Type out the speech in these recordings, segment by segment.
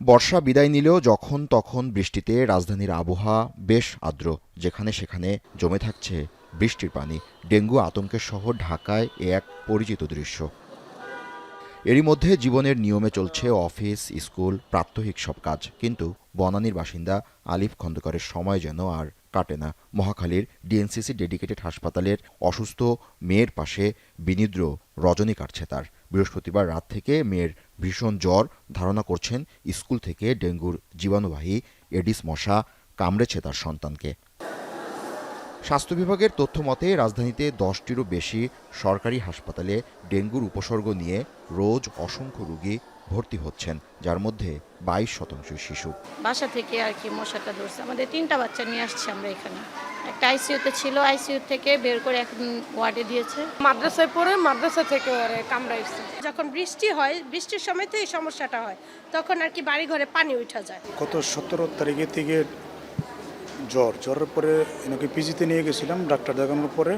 বর্ষা বিদায় নিলেও যখন তখন বৃষ্টিতে রাজধানীর আবহাওয়া বেশ আর্দ্র, যেখানে সেখানে জমে থাকছে বৃষ্টির পানি। ডেঙ্গু আতঙ্কের শহর ঢাকায় এ এক পরিচিত দৃশ্য। এরই মধ্যে জীবনের নিয়মে চলছে অফিস, স্কুল, প্রাত্যহিক সব কাজ। কিন্তু বনানীর বাসিন্দা আলিফ খন্দকারের সময় যেন আর কাটে না। মহাখালীর ডিএনসিসি ডেডিকেটেড হাসপাতালের অসুস্থ মেয়ের পাশে বিনিদ্র রজনী কাটছে তার। বৃহস্পতিবার রাত থেকে মেয়ের ভীষণ জ্বর, ধারণা করছেন স্কুল থেকে ডেঙ্গুর জীবাণুবাহী এডিস মশা কামড়েছে তার সন্তানকে। স্বাস্থ্য বিভাগের তথ্য মতে রাজধানীতে 10টিরও বেশি সরকারি হাসপাতালে ডেঙ্গুর উপসর্গ নিয়ে রোজ অসংখ্য রোগী ভর্তি হচ্ছেন, যার মধ্যে 22% শিশু। বাসা থেকে আর কি মশাটা ধরছে। আমাদের 3টা বাচ্চা নিয়ে আসছি আমরা এখানে। একটা আইসিইউতে ছিল, আইসিইউ থেকে বের করে এখন ওয়ার্ডে দিয়েছে। মাদ্রাসায় পড়ে, মাদ্রাসা থেকে ওরে কামড়াইছে। যখন বৃষ্টি হয়, বৃষ্টির সময় তো এই সমস্যাটা হয়, তখন আর কি বাড়ি ঘরে পানি উঠা যায়। গত 17 তারিখে থেকে জ্বরের পরে এনাকে পিজিতে নিয়ে গেছিলাম। ডাক্তার দেখানোর পরে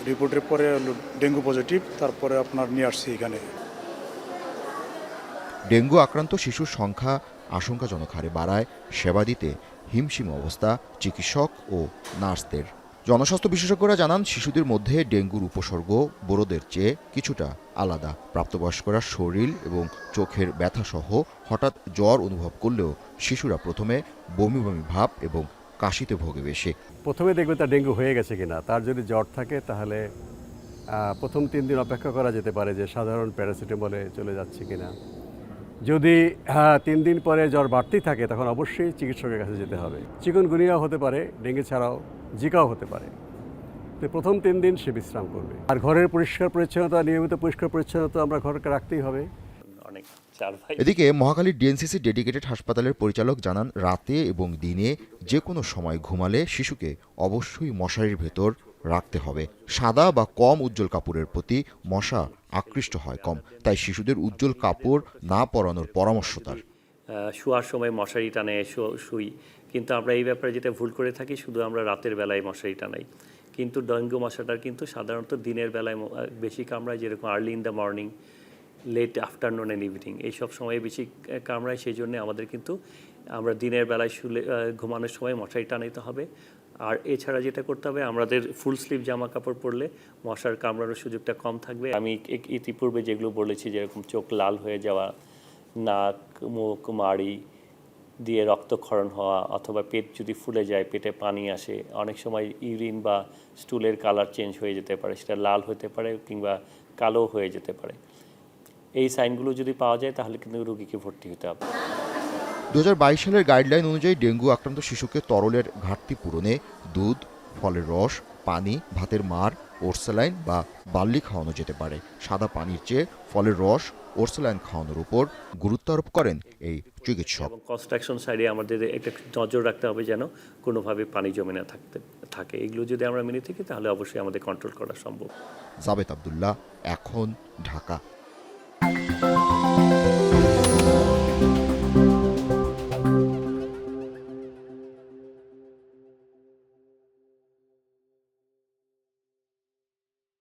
রিপোর্টের পরে ডেঙ্গু পজিটিভ, তারপরে আপনার নিয়ে আসছি এখানে। ডেঙ্গু আক্রান্ত শিশুর সংখ্যা আশঙ্কাজনক হারে বাড়ায় সেবা দিতে হিমশিম অবস্থা চিকিৎসক ও নার্সদের। জনস্বাস্থ্য বিশেষজ্ঞরা জানান, শিশুদের মধ্যে ডেঙ্গুর উপসর্গ বড়দের চেয়ে কিছুটা আলাদা। প্রাপ্তবয়স্করা শরীর এবং চোখের ব্যথাসহ হঠাৎ জ্বর অনুভব করলেও শিশুরা প্রথমে বমি বমি ভাব এবং কাশিতে ভোগে বেশি। প্রথমে দেখবে তার ডেঙ্গু হয়ে গেছে কিনা। তার যদি জ্বর থাকে তাহলে প্রথম 3 দিন অপেক্ষা করা যেতে পারে যে সাধারণ প্যারাসিটামলে চলে যাচ্ছে কিনা। যদি 3 দিন পরে জ্বর বাড়তেই থাকে তখন অবশ্যই চিকিৎসকের কাছে যেতে হবে। চিকুনগুনিয়াও হতে পারে, ডেঙ্গু ছাড়াও জিকাও হতে পারে। তো প্রথম 3 দিন সে বিশ্রাম করবে। আর ঘরের পরিষ্কার পরিচ্ছন্নতা, নিয়মিত পরিষ্কার পরিচ্ছন্নতা আমরা ঘরকে রাখতেই হবে। এদিকে মহাখালীর ডিএনসিসি ডেডিকেটেড হাসপাতালের পরিচালক জানান, রাতে এবং দিনে যে কোনো সময় ঘুমালে শিশুকে অবশ্যই মশারির ভেতর রাখতে হবে। সাদা বা কম উজ্জ্বল কাপড়ের প্রতি মশা আকৃষ্ট হয় কম, তাই শিশুদের উজ্জ্বল কাপড় না পরানোর পরামর্শ তার। শোয়ার সময় মশারি টানে শুই, কিন্তু আমরা এই ব্যাপারে যেটা ভুল করে থাকি, শুধু আমরা রাতের বেলায় মশারি টানাই। কিন্তু ডেঙ্গু মশাটার কিন্তু সাধারণত দিনের বেলায় বেশি কামড়ায়, যেরকম early in the morning, late afternoon and evening, এইসব সময়ে বেশি কামড়ায়। সেই জন্য আমাদের কিন্তু আমরা দিনের বেলায় ঘুমানোর সময় মশারি টানাইতে হবে। আর এছাড়া যেটা করতে হবে, আমাদের ফুল স্লিভ জামা কাপড় পরলে মশার কামড়ানোর সুযোগটা কম থাকবে। আমি ইতিপূর্বে যেগুলো বলেছি, যেরকম চোখ লাল হয়ে যাওয়া, নাক, মুখ, মাড়ি দিয়ে রক্তক্ষরণ হওয়া, অথবা পেট যদি ফুলে যায়, পেটে পানি আসে, অনেক সময় ইউরিন বা স্টুলের কালার চেঞ্জ হয়ে যেতে পারে, সেটা লাল হতে পারে কিংবা কালো হয়ে যেতে পারে। এই সাইনগুলো যদি পাওয়া যায় তাহলে কিন্তু রোগীকে ভর্তি হতে হবে। 2022 সালের গাইডলাইন অনুযায়ী ডেঙ্গু আক্রান্ত শিশুকে তরলের ঘাটতি পূরণে দুধ, ফলের রস, পানি, ভাতের মাড়, ওরসালাইন বা বার্লি খাওয়ানো যেতে পারে। সাদা পানির চেয়ে ফলের রস, ওরসালাইন খাওয়ানোর উপর গুরুত্ব আরোপ করেন এই চিকিৎসক। কনস্ট্রাকশন সাইডে আমাদের একটা নজর রাখতে হবে যেন কোনোভাবে পানি জমে না থাকে। এগুলো যদি আমরা মেনে থাকি তাহলে অবশ্যই আমাদের কন্ট্রোল করা সম্ভব। জাবেদ আবদুল্লাহ, এখন, ঢাকা।